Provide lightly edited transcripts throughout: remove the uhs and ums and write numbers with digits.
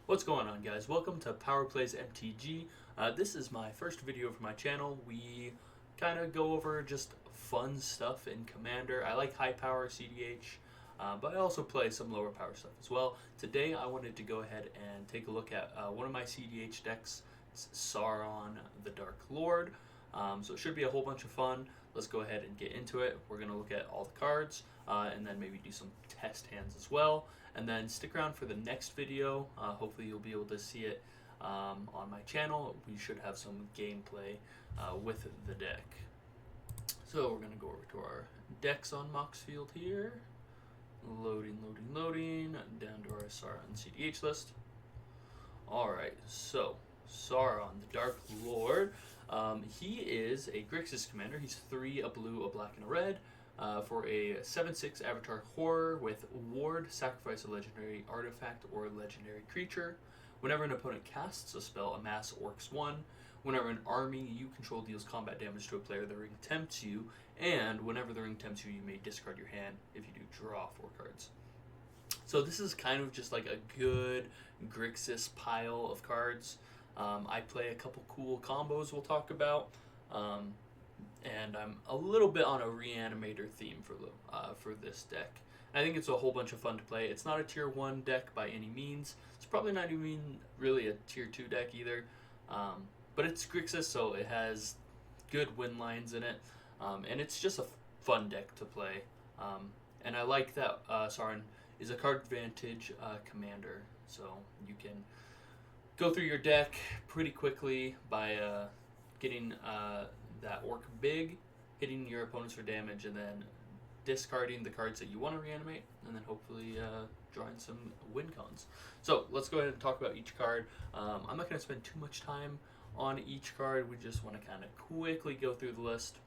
What's going on, guys? Welcome to Power Plays MTG. This is my first video for my channel. We kind of go over just fun stuff in Commander. I like high power cEDH, but I also play some lower power stuff as well. Today I wanted to go ahead and take a look at one of my cEDH decks. It's Sauron, the Dark Lord. So it should be a whole bunch of fun. Let's go ahead and get into it. We're going to look at all the cards and then maybe do some test hands as well. And then stick around for the next video. Hopefully you'll be able to see it on my channel. We should have some gameplay with the deck. So we're going to go over to our decks on Moxfield here. Loading, down to our Sauron cEDH list. Alright, so Sauron, the Dark Lord. He is a Grixis commander. He's 3, a blue, a black, and a red. For a 7/6 Avatar Horror with Ward, sacrifice a legendary artifact or legendary creature. Whenever an opponent casts a spell, amass Orcs 1. Whenever an army you control deals combat damage to a player, the ring tempts you. And whenever the ring tempts you, you may discard your hand. If you do, draw 4 cards. So this is kind of just like a good Grixis pile of cards. I play a couple cool combos we'll talk about. And I'm a little bit on a reanimator theme for this deck. And I think it's a whole bunch of fun to play. It's not a tier 1 deck by any means. It's probably not even really a tier 2 deck either. But it's Grixis, so it has good win lines in it. And it's just a fun deck to play. And I like that Sauron is a card advantage commander. So you can go through your deck pretty quickly by getting that orc big, hitting your opponents for damage, and then discarding the cards that you want to reanimate, and then hopefully drawing some win cons. So let's go ahead and talk about each card. I'm not going to spend too much time on each card. We just want to kind of quickly go through the list.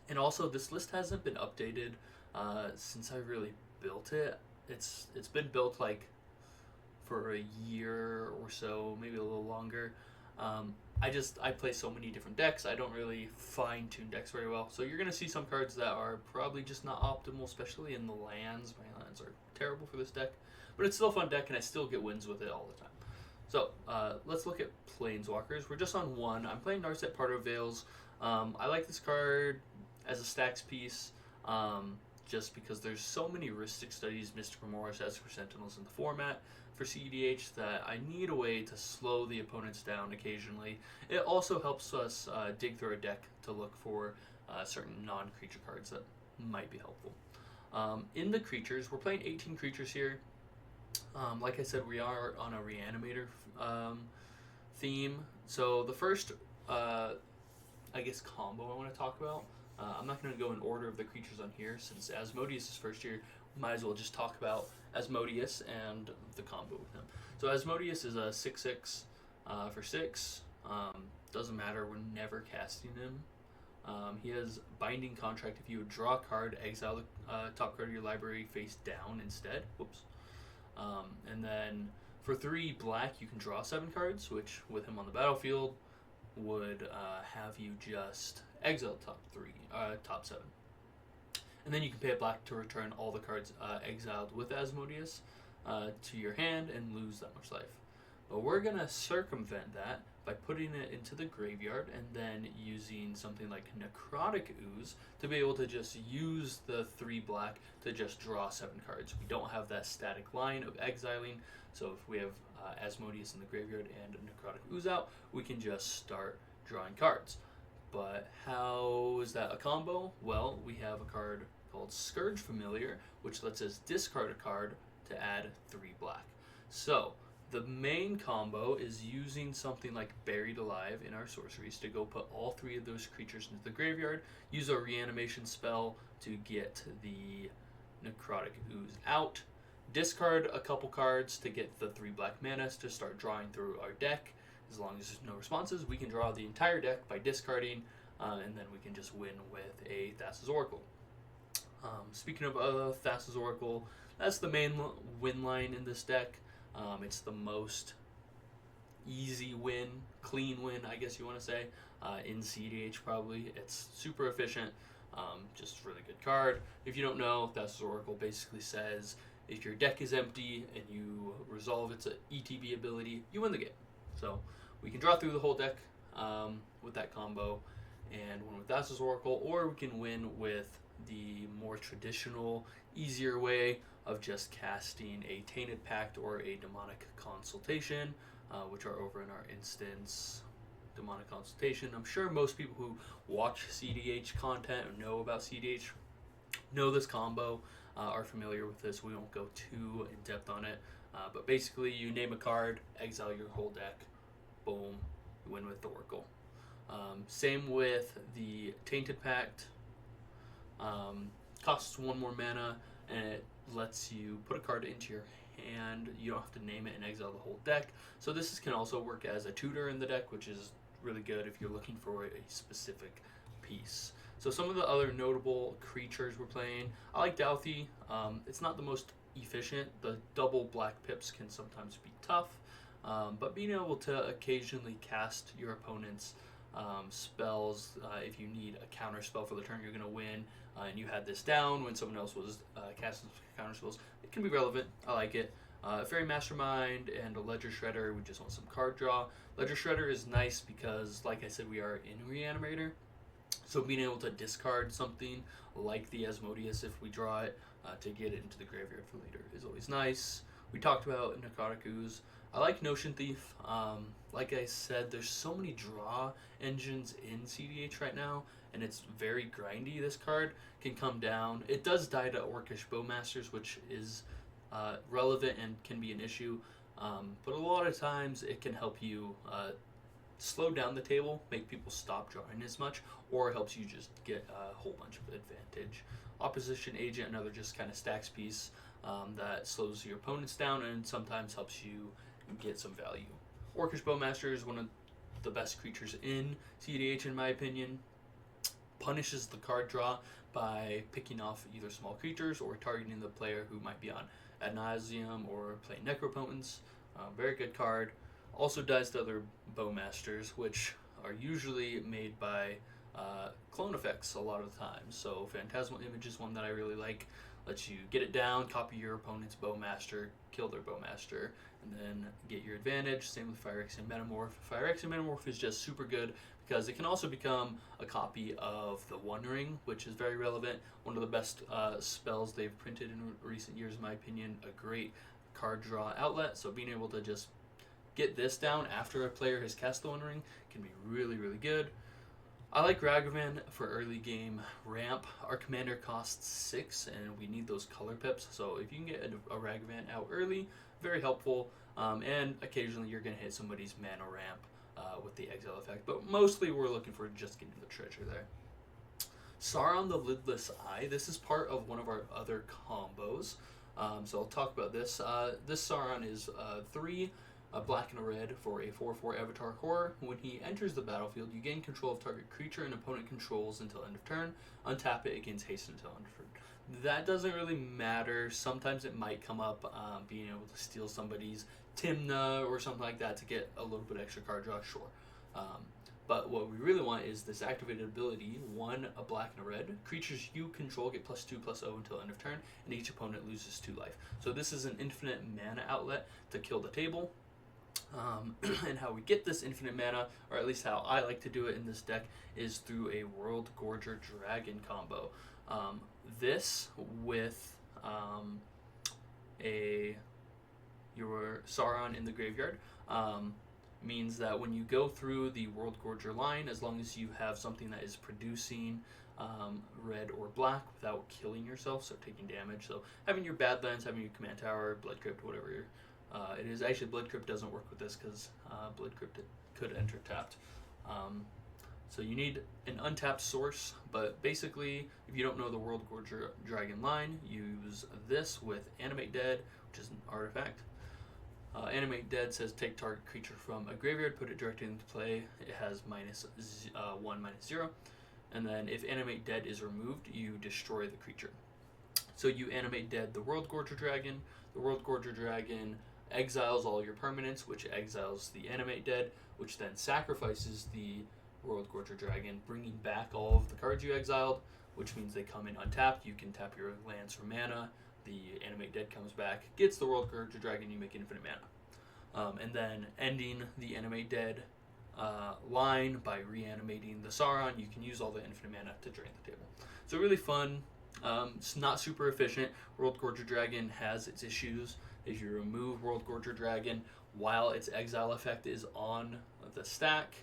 And also, this list hasn't been updated since I really built it. It's been built like for a year or so, maybe a little longer. I play so many different decks, I don't really fine-tune decks very well. So you're going to see some cards that are probably just not optimal, especially in the lands. My lands are terrible for this deck. But it's still a fun deck, and I still get wins with it all the time. So let's look at Planeswalkers. We're just on 1. I'm playing Narset Part of Veils. I like this card as a stacks piece, just because there's so many Rhystic Studies, Mystic Remorse, Esper Sentinels in the format for cEDH that I need a way to slow the opponents down occasionally. It also helps us dig through our deck to look for certain non-creature cards that might be helpful. In the creatures, we're playing 18 creatures here. Like I said, we are on a Reanimator theme. So the first, I guess, combo I want to talk about, I'm not going to go in order of the creatures on here, since Asmodeus is first here. Might as well just talk about Asmodeus and the combo with him. So Asmodeus is a 6/6 for 6. Doesn't matter, we're never casting him. He has Binding Contract. If you would draw a card, exile the top card of your library face down instead. Whoops. And then for 3 black, you can draw 7 cards, which with him on the battlefield would have you just exile top 7. And then you can pay a black to return all the cards exiled with Asmodeus to your hand and lose that much life. But we're going to circumvent that by putting it into the graveyard and then using something like Necrotic Ooze to be able to just use the 3 black to just draw 7 cards. We don't have that static line of exiling, so if we have Asmodeus in the graveyard and Necrotic Ooze out, we can just start drawing cards. But how is that a combo? Well, we have a card called Scourge Familiar, which lets us discard a card to add 3 black. So the main combo is using something like Buried Alive in our sorceries to go put all 3 of those creatures into the graveyard, use a reanimation spell to get the Necrotic Ooze out, discard a couple cards to get the 3 black mana to start drawing through our deck. As long as there's no responses, we can draw the entire deck by discarding, and then we can just win with a Thassa's Oracle. Speaking of Thassa's Oracle, that's the main win line in this deck. It's the most easy win, clean win, I guess you want to say, in cEDH probably. It's super efficient, just really good card. If you don't know, Thassa's Oracle basically says If your deck is empty and you resolve its ETB ability, you win the game. So we can draw through the whole deck with that combo and win with Thassa's Oracle, or we can win with the more traditional, easier way of just casting a Tainted Pact or a Demonic Consultation, which are over in our instance. Demonic Consultation. I'm sure most people who watch cEDH content or know about cEDH know this combo, are familiar with this. We won't go too in depth on it, but basically you name a card, exile your whole deck, boom, you win with the Oracle. Same with the Tainted Pact. Costs 1 more mana, and it lets you put a card into your hand. You don't have to name it and exile the whole deck. So this can also work as a tutor in the deck, which is really good if you're looking for a specific piece. So some of the other notable creatures we're playing, I like Douthie. It's not the most efficient. The double black pips can sometimes be tough, but being able to occasionally cast your opponent's spells, if you need a counter spell for the turn you're going to win, and you had this down when someone else was casting counter spells, it can be relevant. I like it. Fairy Mastermind and a Ledger Shredder, we just want some card draw. Ledger Shredder is nice because, like I said, we are in Reanimator, so being able to discard something like the Asmodeus if we draw it to get it into the graveyard for later is always nice. We talked about Necrotic Ooze. I like Notion Thief. Like I said, there's so many draw engines in cEDH right now, and it's very grindy. This card can come down. It does die to Orcish Bowmasters, which is relevant and can be an issue, but a lot of times it can help you slow down the table, make people stop drawing as much, or it helps you just get a whole bunch of advantage. Opposition Agent, another just kind of stacks piece that slows your opponents down and sometimes helps you get some value. Orcish Bowmaster is one of the best creatures in cEDH in my opinion. Punishes the card draw by picking off either small creatures or targeting the player who might be on Ad Nauseam or playing Necropotence. Very good card. Also dies to other Bowmasters, which are usually made by clone effects a lot of the time. So Phantasmal Image is one that I really like. Lets you get it down, copy your opponent's Bowmaster, kill their Bowmaster, and then get your advantage. Same with Phyrexian Metamorph. Phyrexian Metamorph is just super good because it can also become a copy of the One Ring, which is very relevant. One of the best spells they've printed in recent years, in my opinion. A great card draw outlet. So being able to just get this down after a player has cast the One Ring can be really, really good. I like Ragavan for early game ramp. Our commander costs 6, and we need those color pips. So if you can get a Ragavan out early, very helpful. And occasionally you're going to hit somebody's mana ramp with the exile effect. But mostly we're looking for just getting the treasure there. Sauron the Lidless Eye. This is part of one of our other combos. So I'll talk about this. This Sauron is 3. A black and a red for a 4/4 Avatar Horror. When he enters the battlefield, you gain control of target creature and opponent controls until end of turn. Untap it, it gains haste until end of turn. That doesn't really matter. Sometimes it might come up being able to steal somebody's Timna or something like that to get a little bit extra card draw, sure. But what we really want is this activated ability, 1, a black and a red. Creatures you control get +2/+0 until end of turn, and each opponent loses 2 life. So this is an infinite mana outlet to kill the table. And how we get this infinite mana, or at least how I like to do it in this deck, is through a World Gorger Dragon combo. This with your Sauron in the graveyard means that when you go through the World Gorger line, as long as you have something that is producing red or black without killing yourself, so taking damage, so having your Badlands, having your Command Tower, Blood Crypt, whatever it is. Actually, Blood Crypt doesn't work with this because Blood Crypt could enter tapped. So you need an untapped source, but basically, if you don't know the World Gorger Dragon line, use this with Animate Dead, which is an artifact. Animate Dead says take target creature from a graveyard, put it directly into play. It has -1, -0. And then if Animate Dead is removed, you destroy the creature. So you Animate Dead the World Gorger Dragon. The World Gorger Dragon exiles all your permanents, which exiles the Animate Dead, which then sacrifices the World Gorger Dragon, bringing back all of the cards you exiled, which means they come in untapped. You can tap your lands for mana, the Animate Dead comes back, gets the World Gorger Dragon, you make infinite mana. And then ending the Animate Dead line by reanimating the Sauron, you can use all the infinite mana to drain the table. So really fun. It's not super efficient. World Gorger Dragon has its issues. If you remove World Gorger Dragon while its exile effect is on the stack,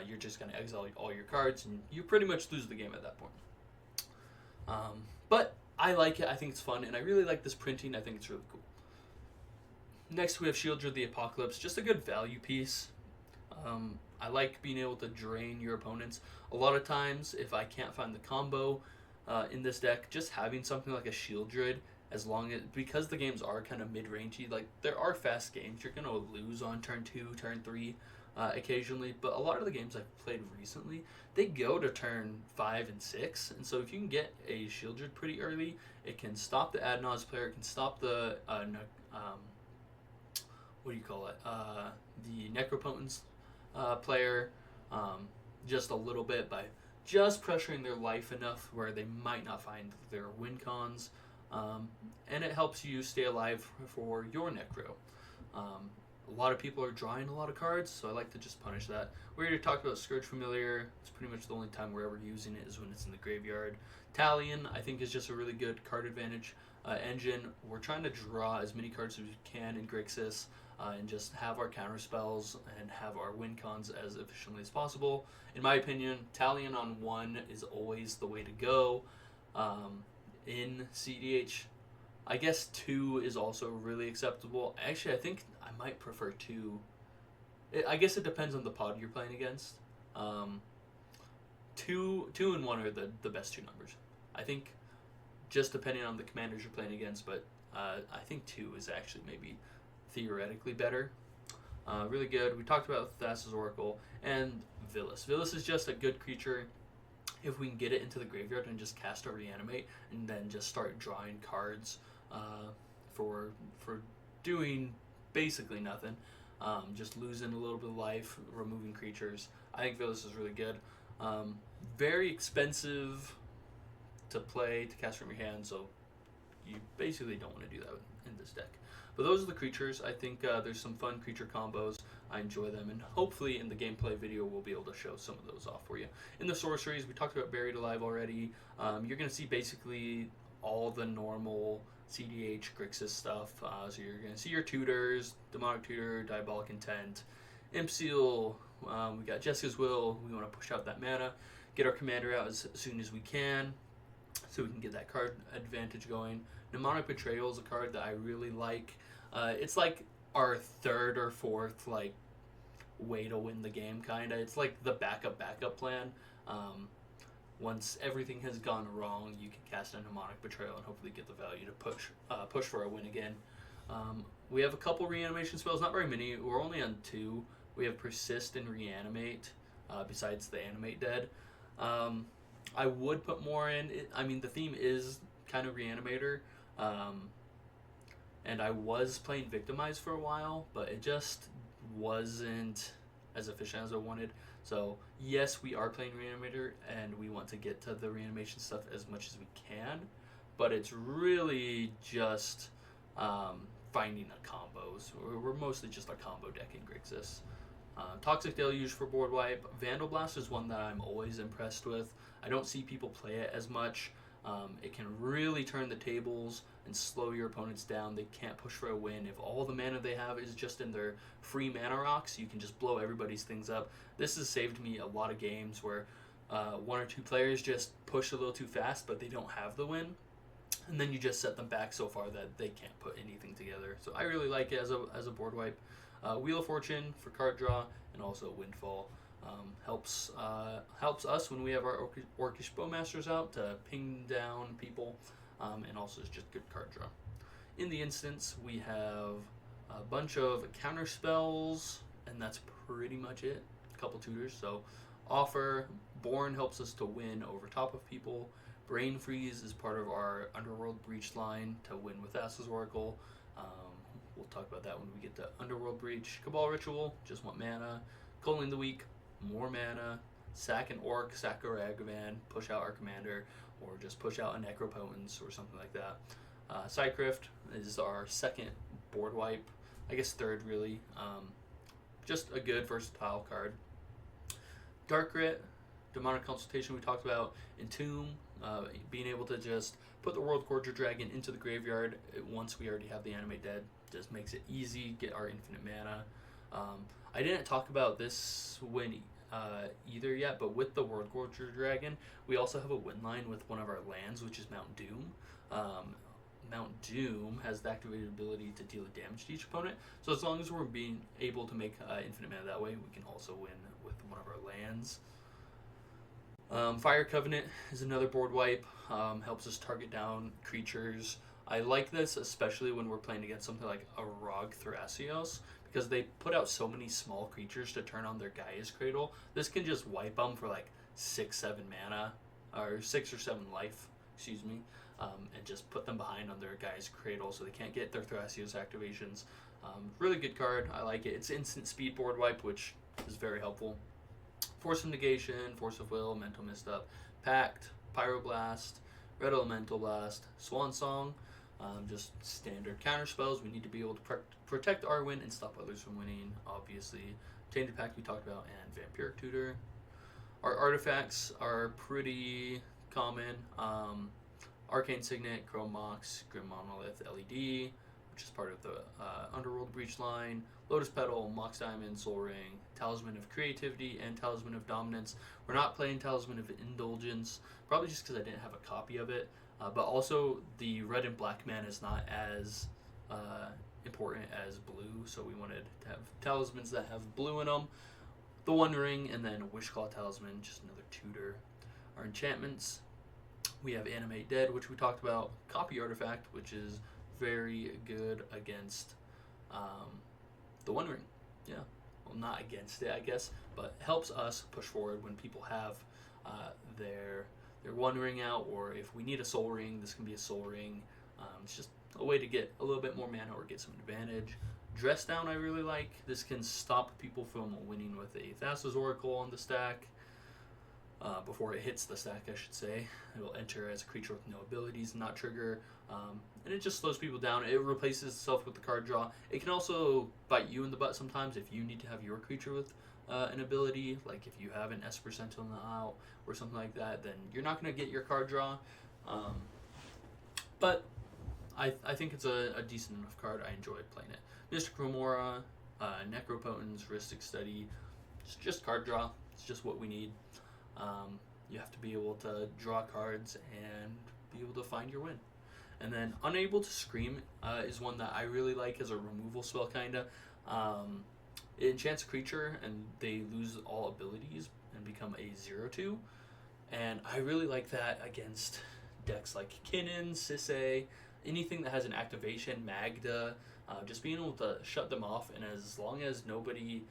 you're just going to exile all your cards, and you pretty much lose the game at that point. But I like it. I think it's fun, and I really like this printing. I think it's really cool. Next, we have Sheoldred the Apocalypse. Just a good value piece. I like being able to drain your opponents. A lot of times, if I can't find the combo in this deck, just having something like a Sheoldred, because the games are kind of mid-rangey, like there are fast games, you're going to lose on turn 2, turn 3 occasionally, but a lot of the games I've played recently, they go to turn 5 and 6, and so if you can get a Sheoldred pretty early, it can stop the Ad Nauseam player, it can stop the the Necropotence player just a little bit by just pressuring their life enough where they might not find their win cons, and it helps you stay alive for your Necro. A lot of people are drawing a lot of cards, so I like to just punish that. We already talked about Scourge Familiar. It's pretty much the only time we're ever using it is when it's in the graveyard. Talion, I think, is just a really good card advantage engine. We're trying to draw as many cards as we can in Grixis, and just have our counter spells and have our win cons as efficiently as possible. In my opinion, Talion on 1 is always the way to go. In cEDH, I guess 2 is also really acceptable. Actually, I think I might prefer 2. I guess it depends on the pod you're playing against. 2 and 1 are the best 2 numbers. I think, just depending on the commanders you're playing against, but I think 2 is actually maybe theoretically better. Really good. We talked about Thassa's Oracle and Villas. Villas is just a good creature. If we can get it into the graveyard and just cast a Reanimate and then just start drawing cards for doing basically nothing, just losing a little bit of life, removing creatures, I think Villas is really good. Very expensive to play, to cast from your hand, so you basically don't want to do that in this deck. But those are the creatures. I think there's some fun creature combos. I enjoy them, and hopefully in the gameplay video we'll be able to show some of those off for you. In the sorceries, we talked about Buried Alive already. You're going to see basically all the normal cEDH Grixis stuff. So you're going to see your tutors, Demonic Tutor, Diabolic Intent, Imp Seal, we got Jessica's Will. We want to push out that mana, get our commander out as soon as we can, so we can get that card advantage going. Mnemonic Betrayal is a card that I really like. It's like our third or fourth way to win the game, kind of. It's like the backup plan. Once everything has gone wrong, you can cast a Mnemonic Betrayal and hopefully get the value to push for a win again. We have a couple reanimation spells, not very many. We're only on 2. We have Persist and Reanimate, besides the Animate Dead. I would put more in. I mean, the theme is kind of Reanimator. And I was playing Victimize for a while, but it just wasn't as efficient as I wanted. So yes, we are playing Reanimator, and we want to get to the reanimation stuff as much as we can, but it's really just finding the combos. We're mostly just a combo deck in Grixis. Toxic Deluge for board wipe. Vandal Blast is one that I'm always impressed with. I don't see people play it as much. It can really turn the tables and slow your opponents down. They can't push for a win. If all the mana they have is just in their free mana rocks, you can just blow everybody's things up. This has saved me a lot of games where 1 or 2 players just push a little too fast, but they don't have the win. And then you just set them back so far that they can't put anything together. So I really like it as a board wipe. Wheel of Fortune for card draw, and also Windfall. Helps us when we have our Orcish Bowmasters out to ping down people, and also is just good card draw. In the instance, we have a bunch of counter spells, and that's pretty much it. A couple tutors. So Offer, Born helps us to win over top of people. Brain Freeze is part of our Underworld Breach line to win with Thassa's Oracle. We'll talk about that when we get to Underworld Breach. Cabal Ritual, just want mana. Culling the Weak, more mana. Sack an Orc, sack a Ragavan, push out our commander, or just push out a Necropotence or something like that. Cycrift is our second board wipe. I guess third, really. Just a good, versatile card. Dark Grit, Demonic Consultation we talked about. Entomb, being able to just put the World Gorger Dragon into the graveyard once we already have the Animate Dead. Just makes it easy, get our infinite mana. I didn't talk about this win either yet, but with the World Gorger Dragon, we also have a win line with one of our lands, which is Mount Doom. Mount Doom has the activated ability to deal damage to each opponent, so as long as we're being able to make infinite mana that way, we can also win with one of our lands. Fire Covenant is another board wipe, helps us target down creatures. I like this especially when we're playing against something like a Rog Thrasios, because they put out so many small creatures to turn on their Gaia's Cradle. This can just wipe them for like 6-7 mana, or 6 or 7 life, excuse me, and just put them behind on their Gaia's Cradle so they can't get their Thrasios activations. Really good card, I like it. It's instant speed board wipe, which is very helpful. Force of Negation, Force of Will, Mental Misstep, Pact, Pyroblast, Red Elemental Blast, Swan Song, just standard counter spells. We need to be able to protect our win and stop others from winning, obviously. Tainted Pact we talked about, and Vampiric Tutor. Our artifacts are pretty common. Arcane Signet, Chrome Mox, Grim Monolith, LED, which is part of the Underworld Breach line, Lotus Petal, Mox Diamond, Soul Ring, Talisman of Creativity, and Talisman of Dominance. We're not playing Talisman of Indulgence, probably just because I didn't have a copy of it, but also the red and black mana is not as important as blue, so we wanted to have talismans that have blue in them. The One Ring, and then Wishclaw Talisman, just another tutor. Our enchantments, we have Animate Dead, which we talked about, Copy Artifact, which is very good against the One Ring. Yeah, well, not against it, I guess, but helps us push forward when people have their One Ring out, or if we need a Soul Ring, this can be a Soul Ring. It's just a way to get a little bit more mana or get some advantage. Dress Down I really like. This can stop people from winning with a Thassa's Oracle on the stack. Before it hits the stack, I should say. It will enter as a creature with no abilities, not trigger, and it just slows people down. It replaces itself with the card draw. It can also bite you in the butt sometimes if you need to have your creature with an ability, like if you have an Esper Sentinel out or something like that, then you're not going to get your card draw. But I think it's a decent enough card. I enjoyed playing it. Mystic Remora, Necropotence, Ristic Study, it's just card draw. It's just what we need. You have to be able to draw cards and be able to find your win. And then Unable to Scream is one that I really like as a removal spell, kinda. It enchants a creature and they lose all abilities and become a 0/2. And I really like that against decks like Kinnan, Sisay, anything that has an activation, Magda, just being able to shut them off, and as long as nobody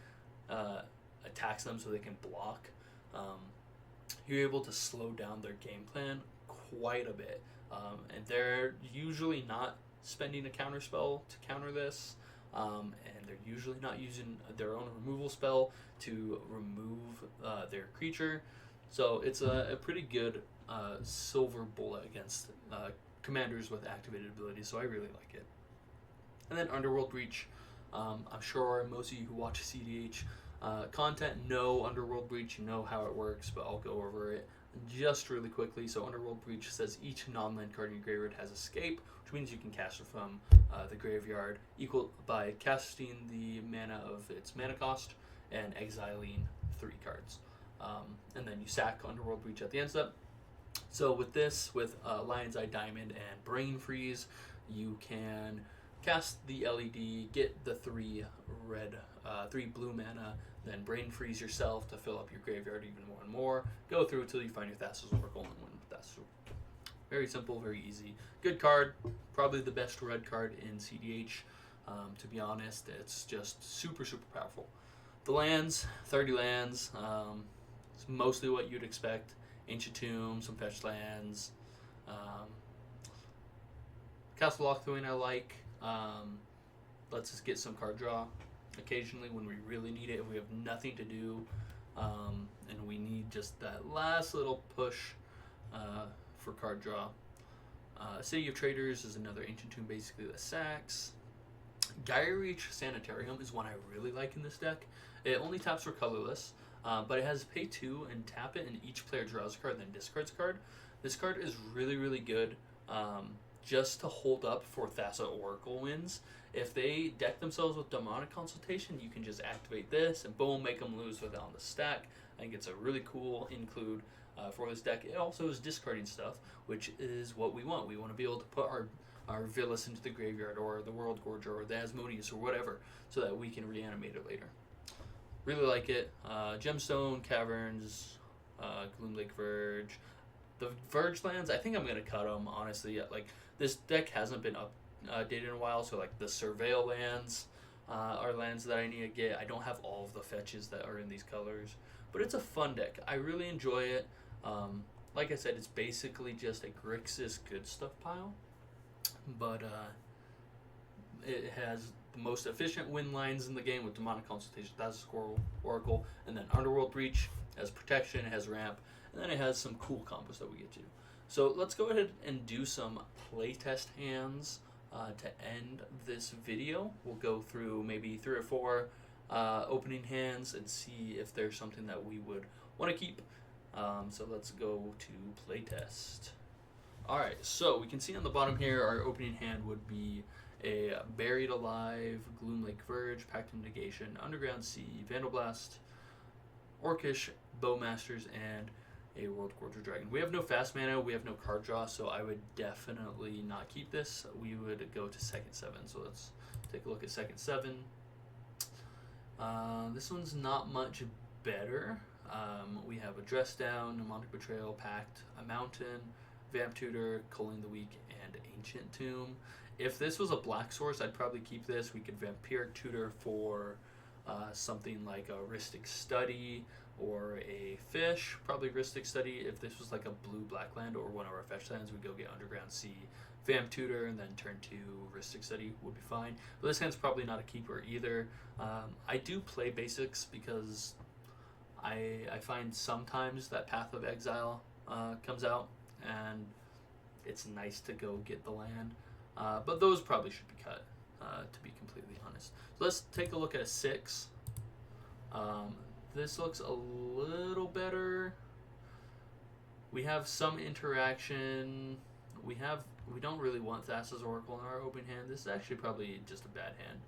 attacks them so they can block, you're able to slow down their game plan quite a bit. And they're usually not spending a counter spell to counter this, and they're usually not using their own removal spell to remove their creature. So it's a pretty good silver bullet against commanders with activated abilities, so I really like it. And then Underworld Breach. I'm sure most of you who watch cEDH content know Underworld Breach, you know how it works, but I'll go over it just really quickly. So Underworld Breach says each non-land card in your graveyard has Escape, which means you can cast it from the graveyard equal by casting the mana of its mana cost and exiling 3 cards. And then you sack Underworld Breach at the end step. So with this, with Lion's Eye Diamond and Brain Freeze, you can cast the LED, get the 3 blue mana, then Brain Freeze yourself to fill up your graveyard even more and more. Go through until you find your Thassa's Oracle and win with Thassa's Oracle. Very simple, very easy. Good card, probably the best red card in cEDH. To be honest, it's just super, super powerful. The lands, 30 lands, it's mostly what you'd expect. Ancient Tomb, some fetch lands. Castle Lochthwain I like. Lets us get some card draw occasionally when we really need it, if we have nothing to do, and we need just that last little push for card draw. City of Traders is another ancient tomb, basically the sacks. Gyre Reach Sanitarium is one I really like in this deck. It only taps for colorless, but it has pay 2 and tap it, and each player draws a card, then discards a card. This card is really, really good just to hold up for Thassa Oracle wins. If they deck themselves with Demonic Consultation, you can just activate this and boom, make them lose with it on the stack. I think it's a really cool include for this deck. It also is discarding stuff, which is what we want. We want to be able to put our Villas into the graveyard, or the World Gorger, or the Asmodeus, or whatever, so that we can reanimate it later. Really like it. Gemstone, Caverns, Gloom Lake Verge. The Verge lands, I think I'm going to cut them, honestly. Like, this deck hasn't been updated in a while, so like the Surveil lands are lands that I need to get. I don't have all of the fetches that are in these colors, but it's a fun deck. I really enjoy it. Like I said, it's basically just a Grixis good stuff pile, but it has the most efficient win lines in the game with Demonic Consultation, that's a Squirrel Oracle, and then Underworld Breach has protection, it has ramp, and then it has some cool combos that we get to. So let's go ahead and do some playtest hands to end this video. We'll go through maybe 3 or 4 opening hands and see if there's something that we would want to keep. So let's go to playtest. Alright, so we can see on the bottom here our opening hand would be a Buried Alive, Gloom Lake Verge, Pact of Negation, Underground Sea, Vandalblast, Orcish, Bowmasters, and a World Gorger Dragon. We have no fast mana, we have no card draw, so I would definitely not keep this. We would go to second 7, so let's take a look at second 7. This one's not much better. We have a Dress Down, Mnemonic Betrayal, Pact, a Mountain, Vamp Tutor, Culling the Weak, and Ancient Tomb. If this was a black source, I'd probably keep this. We could Vampiric Tutor for something like a Rhystic Study or a Fish, probably Rhystic Study. If this was like a blue-black land or one of our fetch lands, we'd go get Underground Sea, Vamp Tutor, and then turn 2 Rhystic Study would be fine. But this hand's probably not a keeper either. I do play basics because I find sometimes that Path of Exile comes out, and it's nice to go get the land. But those probably should be cut, to be completely honest. So let's take a look at a 6. This looks a little better. We have some interaction. We don't really want Thassa's Oracle in our open hand. This is actually probably just a bad hand.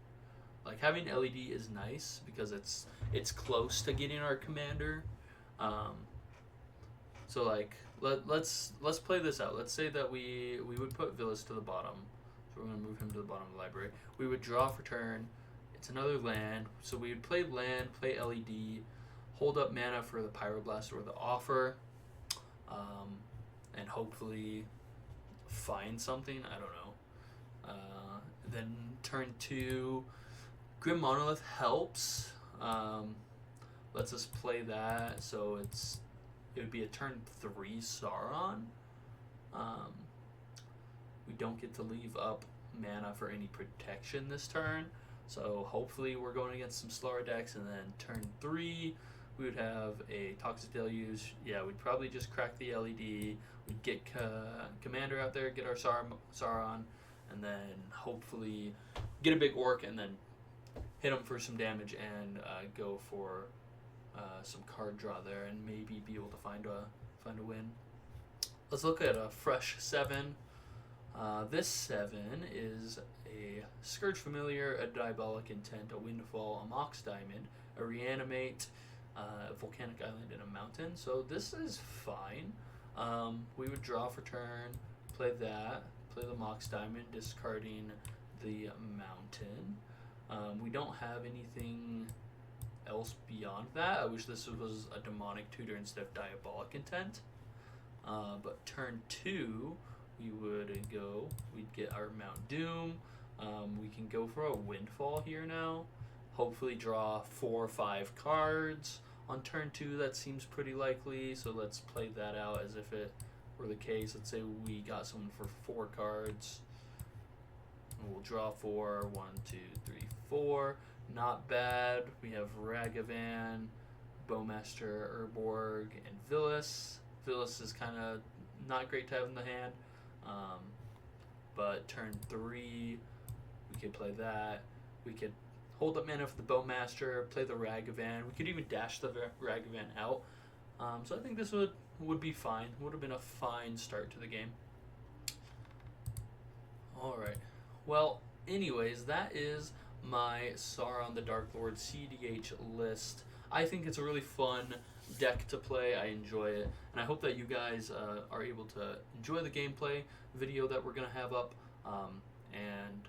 Like, having LED is nice because it's close to getting our commander. So like let's play this out. Let's say that we would put Villas to the bottom. So we're gonna move him to the bottom of the library. We would draw for turn. It's another land. So we would play land, play LED, hold up mana for the Pyroblast or the Offer, and hopefully find something. I don't know. Then turn 2. Grim Monolith helps. Lets us play that, so it would be a turn 3 Sauron. We don't get to leave up mana for any protection this turn, so hopefully we're going against some slower decks. And then turn 3 we would have a Toxic Deluge. Yeah, we'd probably just crack the LED. We'd get Commander out there, get our Sauron, and then hopefully get a big Orc and then hit him for some damage and go for some card draw there and maybe be able to find a win. Let's look at a fresh 7. This 7 is a Scourge Familiar, a Diabolic Intent, a Windfall, a Mox Diamond, a Reanimate, a Volcanic Island, and a Mountain. So this is fine. We would draw for turn, play that, play the Mox Diamond, discarding the Mountain. We don't have anything else beyond that. I wish this was a Demonic Tutor instead of Diabolic Intent. But turn 2, we'd get our Mount Doom. We can go for a Windfall here now. Hopefully draw 4 or 5 cards on turn 2. That seems pretty likely, so let's play that out as if it were the case. Let's say we got someone for 4 cards. And we'll draw 4. 1, 2, 3, 4. Not bad. We have Ragavan, Bowmaster, Urborg, and Villas. Villas is kind of not great to have in the hand. but turn 3, we could play that. We could hold up mana for the Bowmaster, play the Ragavan. We could even dash the Ragavan out. So I think this would be fine. Would have been a fine start to the game. Alright. Well, anyways, that is my Sauron the Dark Lord cEDH list. I think it's a really fun deck to play. I enjoy it, and I hope that you guys are able to enjoy the gameplay video that we're going to have up, and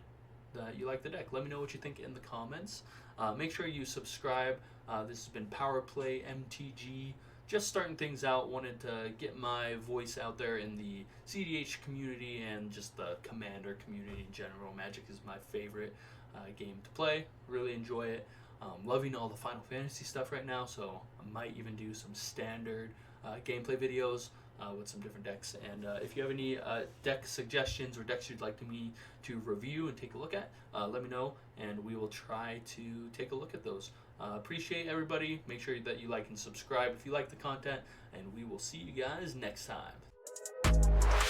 that you like the deck. Let me know what you think in the comments. Make sure you subscribe. This has been Power Play MTG. Just starting things out, wanted to get my voice out there in the cEDH community and just the Commander community in general. Magic is my favorite game to play. Really enjoy it. Loving all the Final Fantasy stuff right now, so I might even do some standard gameplay videos with some different decks. And if you have any deck suggestions or decks you'd like me to review and take a look at, let me know, and we will try to take a look at those. Appreciate everybody. Make sure that you like and subscribe if you like the content, and we will see you guys next time.